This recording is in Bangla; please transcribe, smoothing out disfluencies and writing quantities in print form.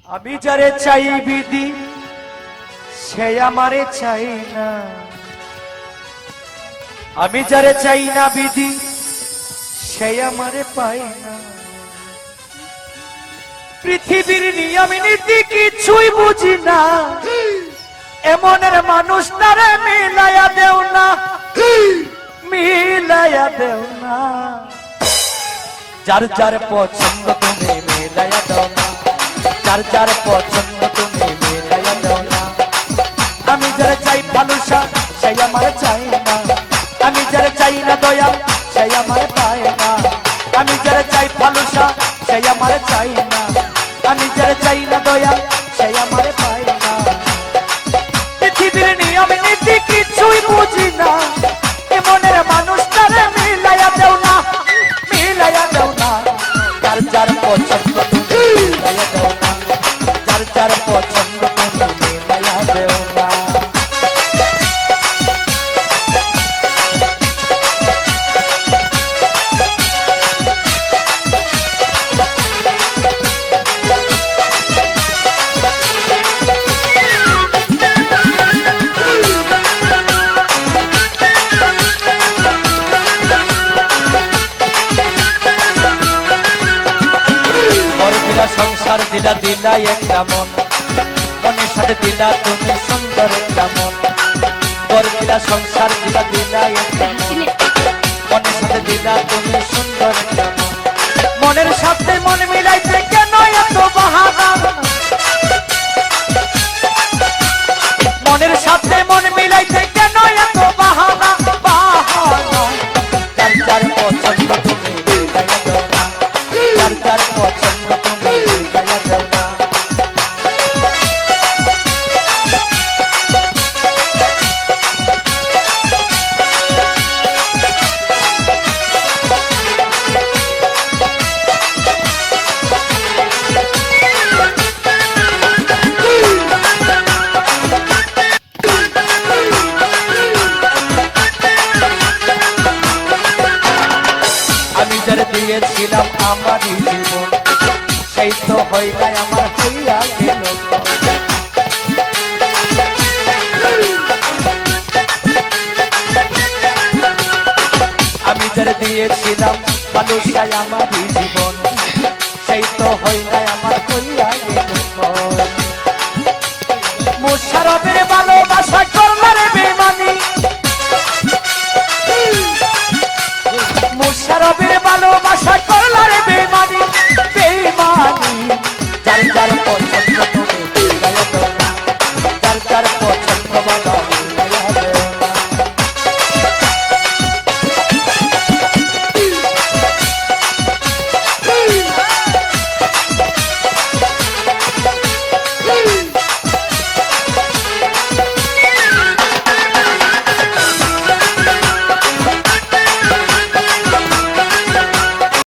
আমি যারে চাই বিধি সে আমারে চাই না, আমি যারে চাই না বিধি সে আমারে পায় না। পৃথিবীর নিয়ম নীতি কিছুই বুঝি না, এমনের মানুষ তারে মিলাইয়া দেও না, মিলাইয়া দেও না। যার যার পছন্দ তুমি মিলাইয়া দাও না, যার যার পছন্দ তুমি মিলাইয়া দাও না। আমি যারা চাই ভালোবাসা সেই আমার চাই না, আমি যারা চাই না দয়া সেই আমার পায় না। আমি যারা চাই ভালোবাসা সেই আমার চাই না, আমি যারা চাই না দয়া সেই আমার পায় না। পৃথিবীর নিয়ম নীতি কিছুই বুঝি না, এমনের মানুষ তারে মিলাইয়া দেও না, মিলাইয়া দেও না। যার যার পছন্দ তুমি মিলাইয়া দেও না, যার যার পছন্দ তুমি মিলাইয়া দেও না। সংসার দিলা দিলা একটা মন, মনের সাথে দিলা তুমি সুন্দর একটা মন। বর দিলা সংসার দিলা দিলা একটা মন, মনের সাথে দিলা তুমি সুন্দর একটা মন। মনের সাথে মন মিলাইতে কেন এত বাহানা, মনের সাথে মন মিলাইতে কেন এত বাহানা, বাহানা। যার যার পছন্দ তুমি মিলাইয়া দাও না, যার যার পছন্দ তুমি মিলাইয়া দাও না। আমি যারা দিয়েছিলাম আমার জীবন সেই তো হয় নাই আমার হইয়া গেল। আমি যারা দিয়েছিলাম ভালোবাসায় আমার জীবন সেই তো হয়